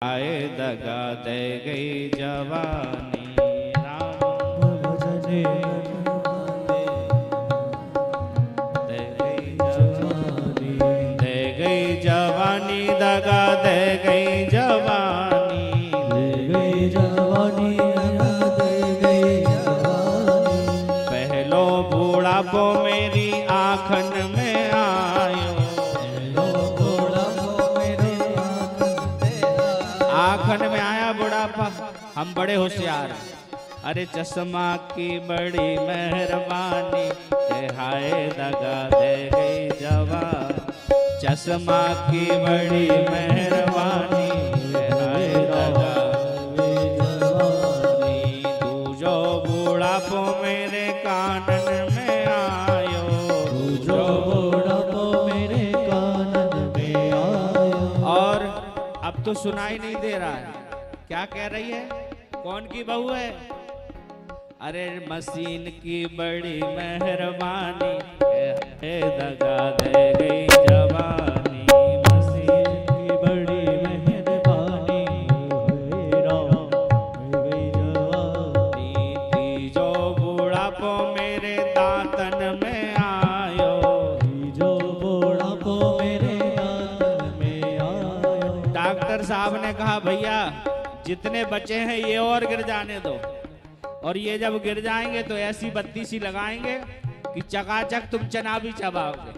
आए दगा दे गई जवानी राम भजने दे गई जवानी दगा दे गई जवानी पहलो बूढ़ापो मेरी आँखन में आयो आँखन में आया बुढ़ापा हम बड़े होशियार हैं। अरे चश्मा की बड़ी मेहरबानी हाय दगा दे गई जवान चश्मा की बड़ी मेहरबानी हाय दगा दे जवानी तू जो बुढ़ापो मेरे कानन में आयो तू जो बुढ़ापो मेरे कानन में आयो। और अब तो सुनाई नहीं दे रहा है क्या कह रही है कौन की बहू है। अरे मशीन की बड़ी मेहरबानी दगा दे गई जवानी मशीन की बड़ी मेहरबानी गई जवानी जो बुढ़ापो मेरे दांतन में आयो जो बुढ़ापो मेरे दांतन में आयो। डॉक्टर साहब ने कहा भैया जितने बचे हैं ये और गिर जाने दो और ये जब गिर जाएंगे तो ऐसी बत्ती सी लगाएंगे कि चकाचक तुम चना भी चबाओगे।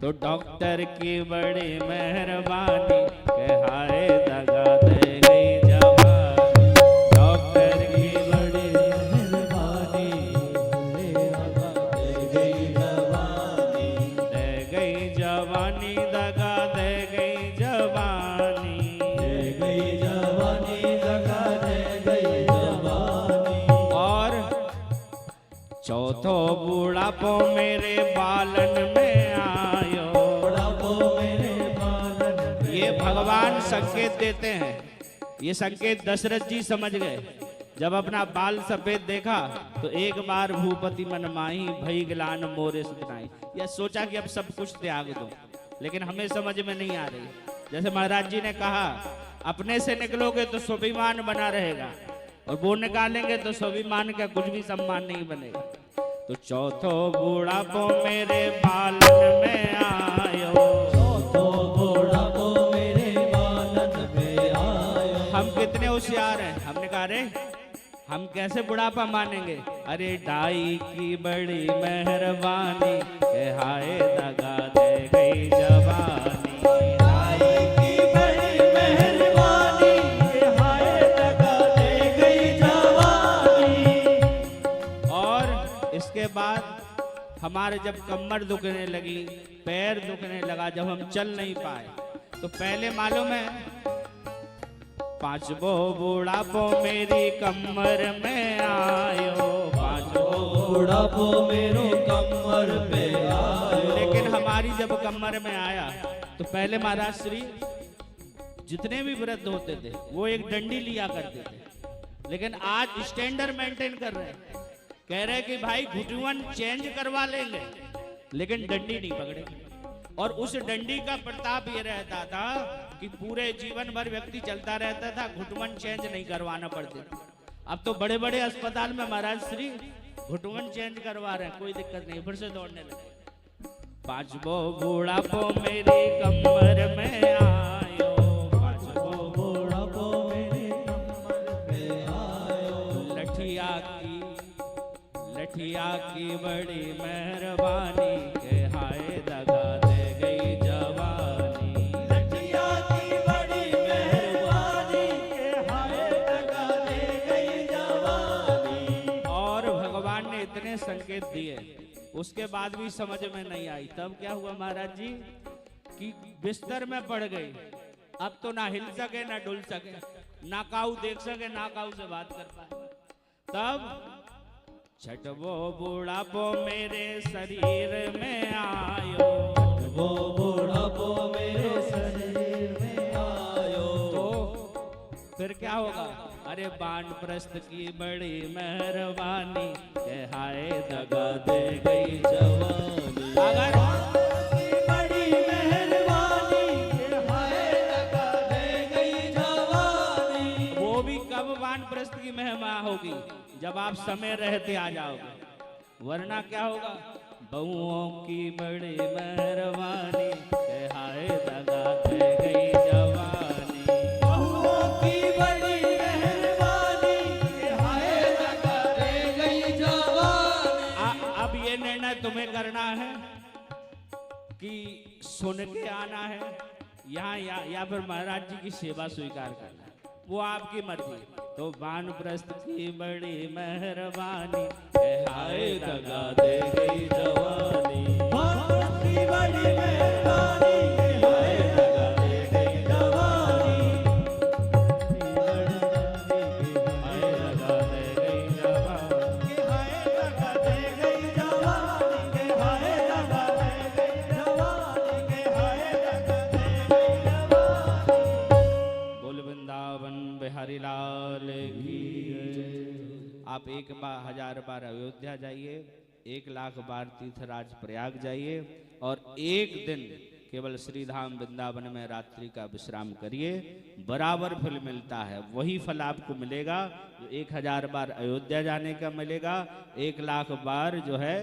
तो डॉक्टर की बड़ी मेहरबानी हाय दगा दे गई जवानी डॉक्टर की बड़ी मेहरबानी दे गई जवानी दगा दे गई जवानी चौथो बुढ़ापो मेरे बालन में आयो बुढ़ापो मेरे बालन में। ये भगवान संकेत देते हैं ये संकेत दशरथ जी समझ गए जब अपना बाल सफेद देखा तो एक बार भूपति मन माही भई ग्लान मोरे सुनाई यह सोचा कि अब सब कुछ त्याग दो लेकिन हमें समझ में नहीं आ रही। जैसे महाराज जी ने कहा अपने से निकलोगे तो स्वाभिमान बना रहेगा और वो निकालेंगे तो स्वाभिमान का कुछ भी सम्मान नहीं बनेगा। तो चौथो बुढ़ापो मेरे बालन में आयो चौथो बुढ़ापो मेरे बालन में आयो। हम कितने होशियार हैं हमने कहा रे हम कैसे बुढ़ापा मानेंगे। अरे डाई की बड़ी मेहरबानी हाय दगा दे गई जवानी के बाद हमारे जब कमर दुखने लगी पैर दुखने लगा जब हम चल नहीं पाए तो पहले मालूम है पांचवो बुढ़ापो मेरी कमर में आयो पांचवो बुढ़ापो मेरे कमर पे आयो। लेकिन हमारी जब कमर में आया तो पहले महाराज श्री जितने भी वृद्ध होते थे वो एक डंडी लिया करते थे लेकिन आज स्टैंडर्ड मेंटेन कर रहे हैं कह रहे कि भाई घुटुवन चेंज करवा लेंगे लेकिन डंडी नहीं पकड़ेंगे। और उस डंडी का प्रताप ये रहता था कि पूरे जीवन भर व्यक्ति चलता रहता था घुटुवन चेंज नहीं करवाना पड़ता। अब तो बड़े बड़े अस्पताल में महाराज श्री घुटुवन चेंज करवा रहे हैं कोई दिक्कत नहीं फिर से दौड़ने लगे। पांचवो बुढ़ापो मेरी कमर में आयो पांचवो बुढ़ापो मेरी कमर में आयो। लठिया की बड़ी मेहरबानी हाय दगा दे गई जवानी लठिया की बड़ी मेहरबानी हाय दगा दे गई जवानी। और भगवान ने इतने संकेत दिए उसके बाद भी समझ में नहीं आई। तब क्या हुआ महाराज जी कि बिस्तर में पड़ गई अब तो ना हिल सके ना डुल सके ना काऊ देख सके ना काऊ से बात कर पाए। तब छठवो बुढ़ापो मेरे शरीर में आयो छठवो बुढ़ापो मेरे शरीर में आयो। तो फिर क्या होगा। अरे वानप्रस्थ की बड़ी मेहरबानी हाय दगा दे गई जवानी अगर बड़ी मेहरबानी हाय दगा दे गई जवानी। होगी जब आप समय रहते आ जाओगे, वरना क्या होगा? बहुओं की बड़ी मेहरबानी, हाय दगा दे गई जवानी। बहुओं की बड़ी मेहरबानी, हाय दगा दे गई जवानी। अब ये निर्णय तुम्हें करना है कि सुन के आना है यहाँ या फिर महाराज जी की सेवा स्वीकार करना है, वो आपकी मर्जी। तो वानप्रस्थ की बड़ी मेहरबानी, हाय दगा दे गई जवानी। वानप्रस्थ की बड़ी मेहरबानी, हाय दगा दे गई जवानी। हाय दगा दे गई जवानी, हाय दगा दे गई जवानी, हाय दगा दे गई जवानी, हाय दगा दे गई जवानी। बोल वृंदावन बिहारी लाल की। आप 1000 बार अयोध्या जाइए, 1,00,000 बार तीर्थराज प्रयाग जाइए और एक दिन केवल श्रीधाम वृंदावन में रात्रि का विश्राम करिए, बराबर फल मिलता है। वही फल आपको मिलेगा जो 1000 बार अयोध्या जाने का मिलेगा, 1,00,000 बार जो है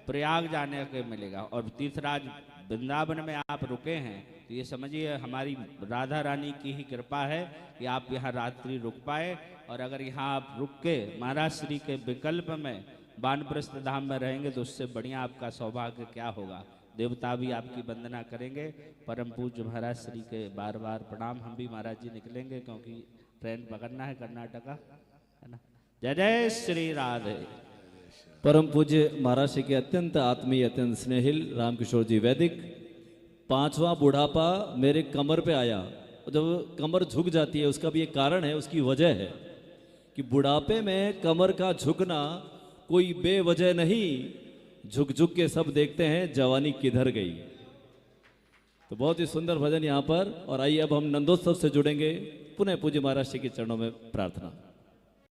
प्रयाग जाने का मिलेगा। और तीर्थराज वृंदावन में आप रुके हैं तो ये समझिए हमारी राधा रानी की ही कृपा है कि आप यहाँ रात्रि रुक पाए। और अगर यहाँ आप रुक के महाराज श्री के विकल्प में वानप्रस्थ धाम में रहेंगे तो उससे बढ़िया आपका सौभाग्य क्या होगा। देवता भी आपकी वंदना करेंगे। परम पूज्य महाराज श्री के बार बार प्रणाम। हम भी महाराज जी निकलेंगे क्योंकि ट्रेन पकड़ना है कर्नाटका, है ना। जय जय श्री राधे। परम पूज्य महाराज श्री के अत्यंत आत्मीय, अत्यंत स्नेहिल रामकिशोर जी वैदिक। 5वां बुढ़ापा मेरे कमर पे आया। जब कमर झुक जाती है उसका भी एक कारण है, उसकी वजह है कि बुढ़ापे में कमर का झुकना कोई बेवजह नहीं। झुक झुक के सब देखते हैं जवानी किधर गई। तो बहुत ही सुंदर भजन यहाँ पर। और आइए अब हम नंदोत्सव से जुड़ेंगे। पुनः पूज्य महाराज श्री के चरणों में प्रार्थना।